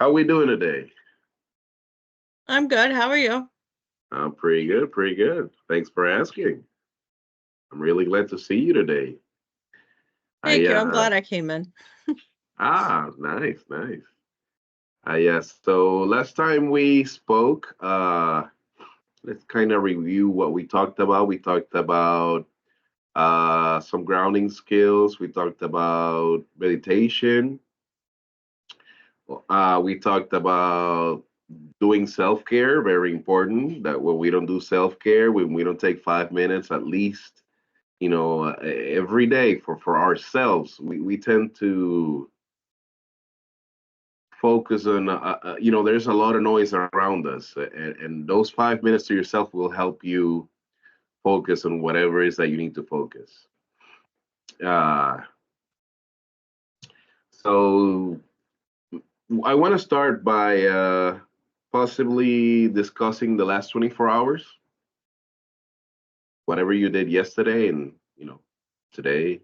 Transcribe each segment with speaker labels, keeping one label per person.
Speaker 1: How we doing today?
Speaker 2: I'm good. How are you?
Speaker 1: I'm pretty good, pretty good. Thanks for asking. I'm really glad to see you today. I
Speaker 2: Thank you. I'm glad I came in.
Speaker 1: nice, nice. Yes. So last time we spoke, let's kind of review what we talked about. We talked about some grounding skills. We talked about meditation. We talked about doing self-care, very important. That when we don't do self-care, when we don't take 5 minutes at least, every day for ourselves, we tend to focus on, there's a lot of noise around us, and those 5 minutes to yourself will help you focus on whatever it is that you need to focus. Uh, so I want to start by possibly discussing the last 24 hours, whatever you did yesterday and, today.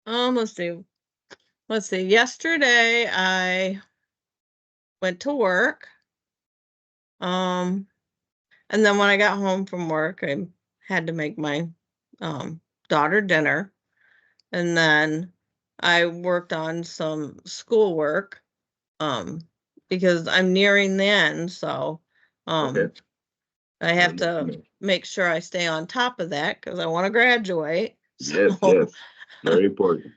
Speaker 2: Let's see. Let's see. Yesterday I went to work. Um, and then when I got home from work, I had to make my daughter dinner. And then I worked on some schoolwork. Um, because I'm nearing the end, so
Speaker 1: Okay.
Speaker 2: I
Speaker 1: I
Speaker 2: have to
Speaker 1: understand.
Speaker 2: make sure I stay on top of that because I want to graduate.
Speaker 1: Yes,
Speaker 2: So
Speaker 1: yes. Very important.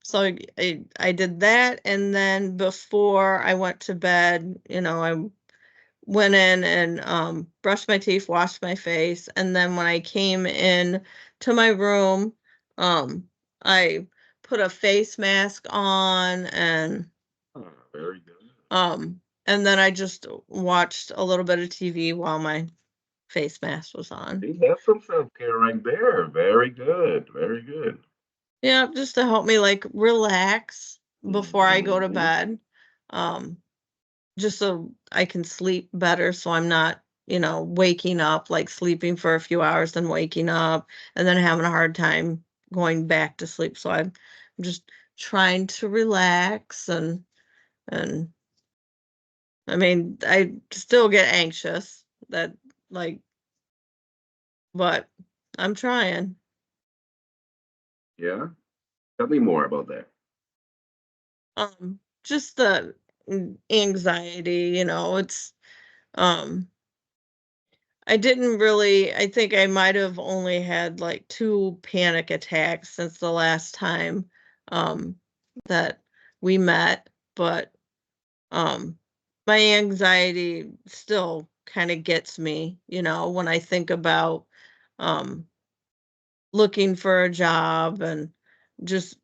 Speaker 2: So I did that, and then before I went to bed, I went in and brushed my teeth, washed my face, and then when I came in to my room, um I put a face mask on
Speaker 1: Very good.
Speaker 2: and then I just watched a little bit of TV while my face mask was on.
Speaker 1: See, that's some self-care right there. Very good. Very good.
Speaker 2: Yeah, just to help me like relax before I go to
Speaker 1: Mhm.
Speaker 2: bed. Um just so I can sleep better so I'm not, waking up, like sleeping for a few hours, then waking up and then having a hard time going back to sleep. So I'm just trying to relax and I mean, I still get anxious that like but I'm trying.
Speaker 1: Yeah. Tell me more about that.
Speaker 2: Just the anxiety, it's um I didn't really I think I might have only had, like, 2 panic attacks since the last time, um, that we met, but, um, my anxiety still kinda gets me, when I think about, um, looking for a job and just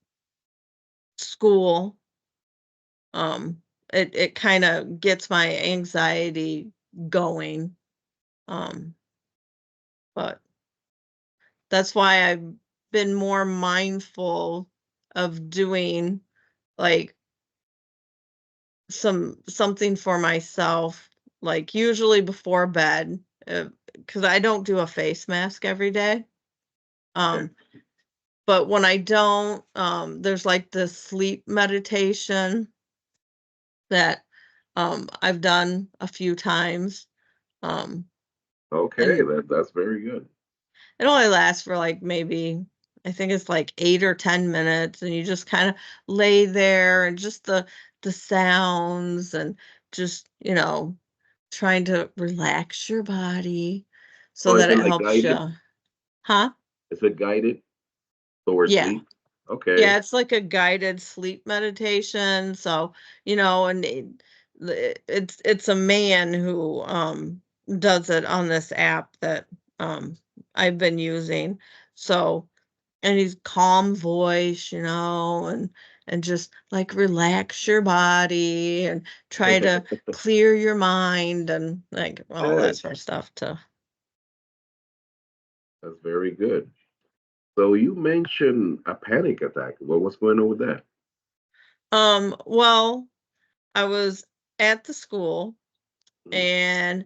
Speaker 2: school, um, it kinda gets my anxiety going, um, but that's why I've been more mindful of doing, like, something for myself, like, usually before bed, because I don't do a face mask every day,
Speaker 1: Okay.
Speaker 2: um, but when I don't, there's, like, this sleep meditation that, I've done a few times, um,
Speaker 1: Okay.
Speaker 2: and
Speaker 1: That's very good.
Speaker 2: it only lasts for, like, maybe I think it's, like, 8 or 10 minutes, and you just kinda lay there and just the sounds and just, trying to relax your body so
Speaker 1: Oh, is
Speaker 2: that
Speaker 1: it
Speaker 2: it
Speaker 1: like
Speaker 2: helps
Speaker 1: guided?
Speaker 2: you. Huh?
Speaker 1: Is it guided towards
Speaker 2: Yeah.
Speaker 1: sleep? Okay.
Speaker 2: Yeah, it's like a guided sleep meditation, so, and it's a man who, does it on this app that, I've been using, so and he's calm voice, and just, like, relax your body and try to clear your mind and, like, all that
Speaker 1: Yes,
Speaker 2: sort of stuff to
Speaker 1: that's very good. So you mentioned a panic attack. What's going on with that?
Speaker 2: well, I was at the school
Speaker 1: Mhm.
Speaker 2: and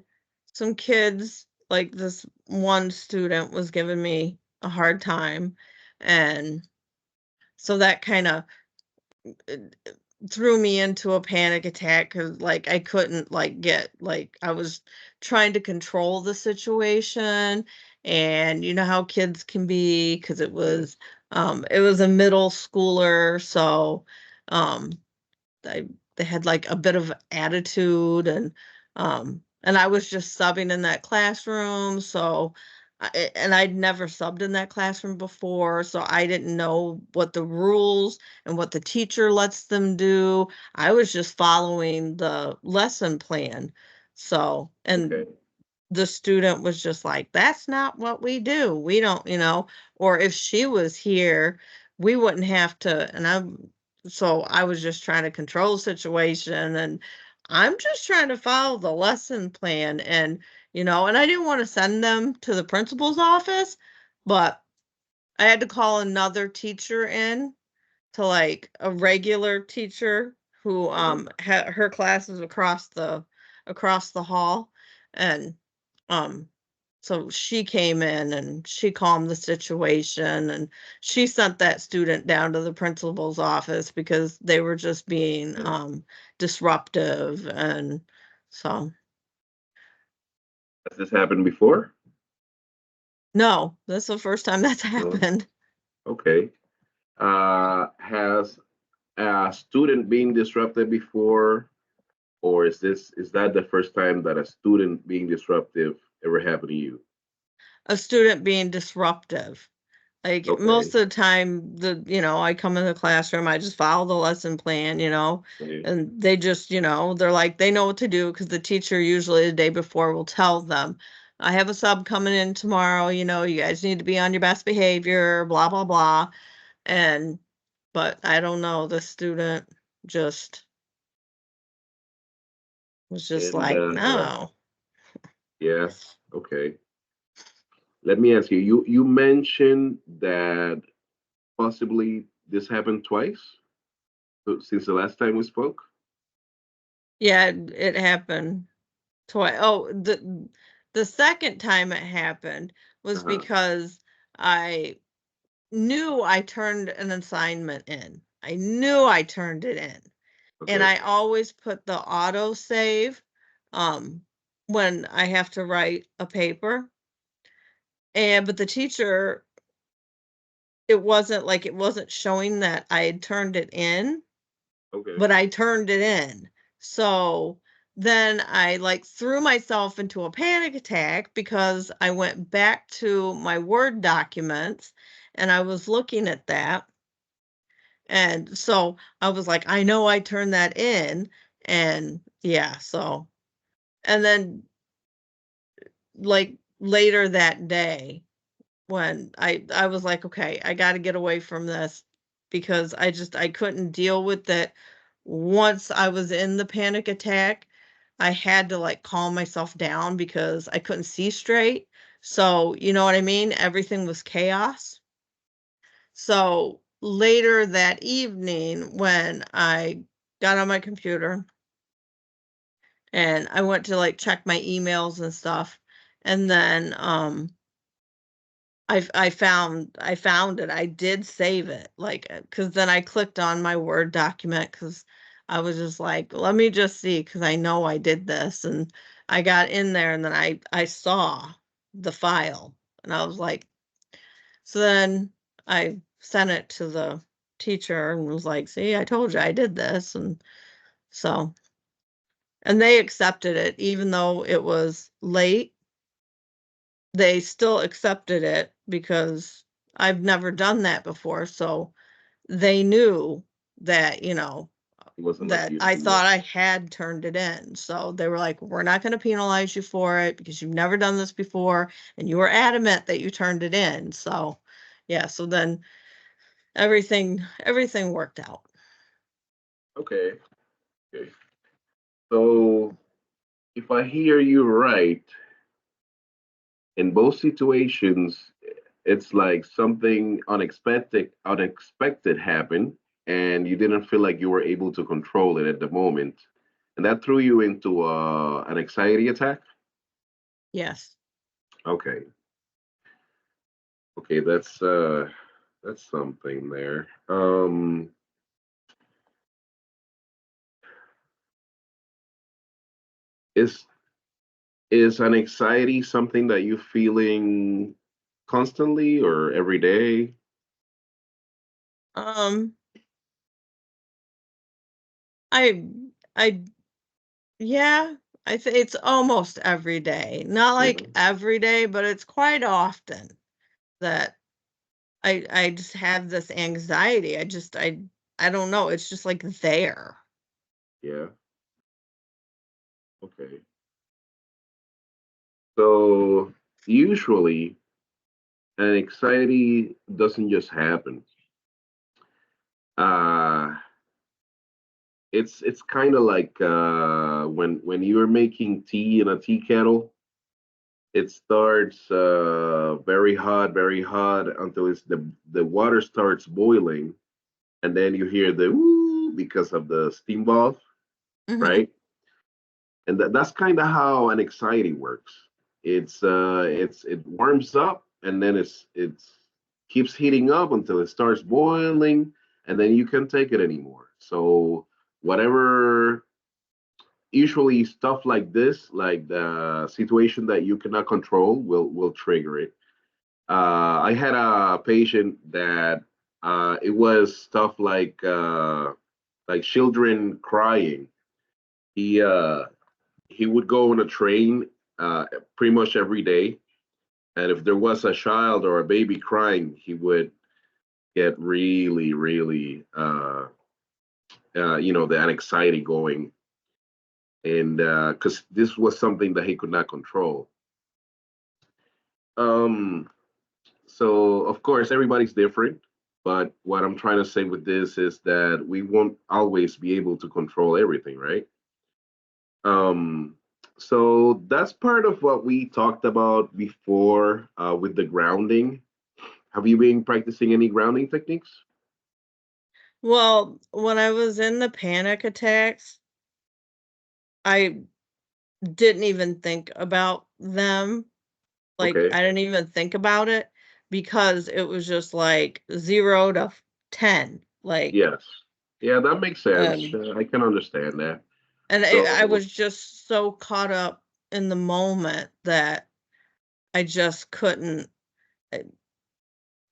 Speaker 2: some kids, like, this one student was giving me a hard time, and so that kinda threw me into a panic attack because like I couldn't like get like I was trying to control the situation, and you know how kids can be because it was a middle schooler, so um I they had like a bit of attitude, and I was just subbing in that classroom, so and I'd never subbed in that classroom before, so I didn't know what the rules and what the teacher lets them do. I was just following the lesson plan. So, and
Speaker 1: Okay.
Speaker 2: the student was just like, "That's not what we do. We don't," or if she was here, we wouldn't have to, so I was just trying to control the situation, and I'm just trying to follow the lesson plan, and I didn't want to send them to the principal's office, but I had to call another teacher in, to like a regular teacher who
Speaker 1: Uh-huh.
Speaker 2: had her classes across the hall, and um so she came in and she calmed the situation, and she sent that student down to the principal's office because they were just being
Speaker 1: Yeah.
Speaker 2: disruptive, and so
Speaker 1: Has this happened before?
Speaker 2: no, that's the first time that's
Speaker 1: No.
Speaker 2: happened.
Speaker 1: Okay. Has a student been disrupted before, or is that the first time that a student being disruptive ever happened to you?
Speaker 2: A student being disruptive. Like,
Speaker 1: Okay.
Speaker 2: most of the time, I come in the classroom, I just follow the lesson plan,
Speaker 1: Okay.
Speaker 2: and they just, they're like, they know what to do because the teacher usually the day before will tell them, I have a sub coming in tomorrow, you guys need to be on your best behavior, blah, blah, blah. And, but I don't know, the student just was just
Speaker 1: And
Speaker 2: like, no.
Speaker 1: yeah, okay. Let me ask you. You mentioned that possibly this happened twice since the last time we spoke.
Speaker 2: Yeah, it happened twice. Oh, the second time it happened was
Speaker 1: Uh-huh.
Speaker 2: because I knew I turned an assignment in. I knew I turned it in. And
Speaker 1: Okay.
Speaker 2: I always put the auto save um when I have to write a paper. But the teacher, it wasn't showing that I had turned it in,
Speaker 1: Okay.
Speaker 2: but I turned it in. So then I like threw myself into a panic attack because I went back to my Word documents and I was looking at that. And so I was like, I know I turned that in. And yeah, so, and then like later that day, when I was like, okay, I got to get away from this because I couldn't deal with it. Once I was in the panic attack, I had to like calm myself down because I couldn't see straight. So, you know what I mean? Everything was chaos. So later that evening, when I got on my computer and I went to like check my emails and stuff, and then I found it. I did save it, like, because then I clicked on my Word document because I was just like, let me just see because I know I did this, and I got in there, and then I saw the file, and I was like, so then I sent it to the teacher and was like, see, I told you I did this, and so, and they accepted it even though it was late. They still accepted it because I've never done that before, so they knew that,
Speaker 1: It wasn't like
Speaker 2: that
Speaker 1: you.
Speaker 2: I thought I had turned it in, so they were like, "We're not gonna penalize you for it because you've never done this before, and you were adamant that you turned it in." So, yeah, so then everything worked out.
Speaker 1: Okay. Okay. So if I hear you right, in both situations, it's like something unexpected happened, and you didn't feel like you were able to control it at the moment, and that threw you into an anxiety attack.
Speaker 2: Yes.
Speaker 1: Okay. Okay, that's something there. Is is an anxiety something that you feeling constantly or every day?
Speaker 2: Um, I I yeah, I think it's almost every day. Not like
Speaker 1: Yeah,
Speaker 2: every day, but it's quite often that I just have this anxiety. I don't know, it's just like there.
Speaker 1: yeah, okay. So usually an anxiety doesn't just happen. Uh it's kind of like when you're making tea in a tea kettle. It starts very hot until the water starts boiling, and then you hear the woo because of the steam valve,
Speaker 2: Mhm.
Speaker 1: right? And that's kind of how an anxiety works. It warms up, and then it's keeps heating up until it starts boiling, and then you can't take it anymore. So whatever, usually stuff like this, like the situation that you cannot control, will trigger it. I had a patient that it was stuff like children crying. He uh, he would go on a train pretty much every day, and if there was a child or a baby crying, he would get really the anxiety going, and because this was something that he could not control. Um, So, of course, everybody's different. But what I'm trying to say with this is that we won't always be able to control everything, right? Um, so that's part of what we talked about before with the grounding. Have you been practicing any grounding techniques?
Speaker 2: Well, when I was in the panic attacks, I didn't even think about them. Like,
Speaker 1: Okay.
Speaker 2: I didn't even think about it because it was just like 0 to 10, like,
Speaker 1: Yes. Yeah, that makes sense.
Speaker 2: um,
Speaker 1: I can understand that.
Speaker 2: and I
Speaker 1: So,
Speaker 2: was just so caught up in the moment that I just couldn't it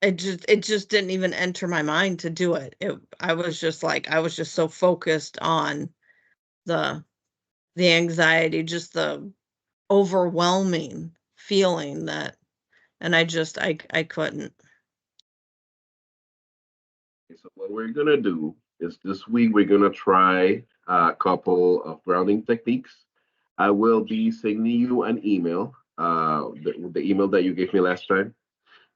Speaker 2: it just didn't even enter my mind to do it. I was just like I was just so focused on the the anxiety, just the overwhelming feeling that and I couldn't.
Speaker 1: so what we're gonna do is this week we're gonna try a couple of grounding techniques. I will be sending you an email, the email that you gave me last time.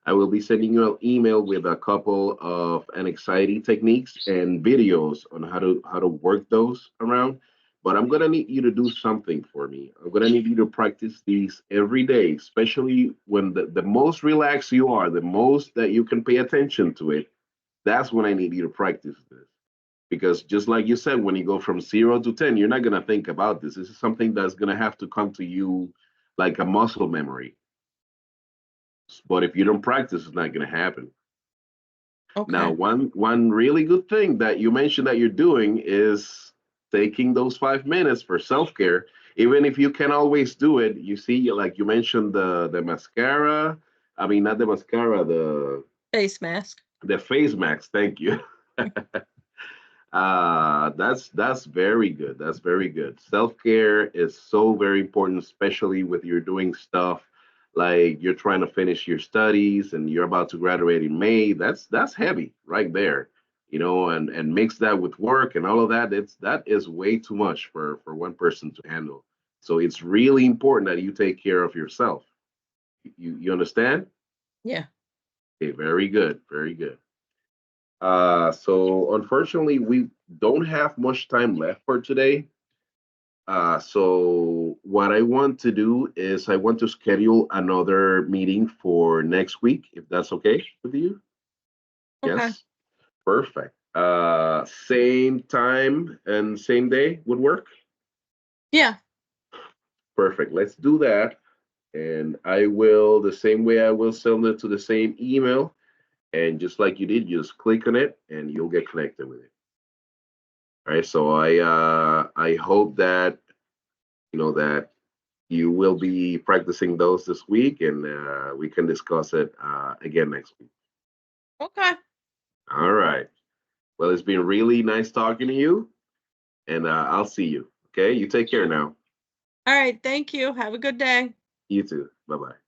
Speaker 1: I will be sending you an email with a couple of anxiety techniques and videos on how to work those around. But I'm gonna need you to do something for me. I'm gonna need you to practice these every day, especially when the most relaxed you are, the most that you can pay attention to it. That's when I need you to practice this. Because just like you said, when you go from 0 to 10, you're not gonna think about this. This is something that's gonna have to come to you like a muscle memory. But if you don't practice, it's not gonna happen. Now,
Speaker 2: Okay.
Speaker 1: one really good thing that you mentioned that you're doing is taking those 5 minutes for self-care. Even if you can always do it, you see, like you mentioned the mascara. I mean, not the mascara,
Speaker 2: Face mask.
Speaker 1: the face mask. Thank you. That's very good. That's very good. Self-care is so very important, especially with you're doing stuff like you're trying to finish your studies and you're about to graduate in May. That's heavy right there, and mix that with work and all of that. That is way too much for one person to handle. So it's really important that you take care of yourself. You understand?
Speaker 2: Yeah.
Speaker 1: Okay, very good, very good. So unfortunately, we don't have much time left for today. So what I want to do is I want to schedule another meeting for next week, if that's okay with you.
Speaker 2: Okay.
Speaker 1: Yes, perfect. Same time and same day would work.
Speaker 2: Yeah.
Speaker 1: Perfect. Let's do that. And I will the same way I will send it to the same email. And just like you did, just click on it and you'll get connected with it. All right. So I hope that that you will be practicing those this week, and we can discuss it again next week.
Speaker 2: Okay.
Speaker 1: All right. Well, it's been really nice talking to you, and I'll see you. Okay. You take care now.
Speaker 2: All right. Thank you. Have a good day.
Speaker 1: You too. Bye bye.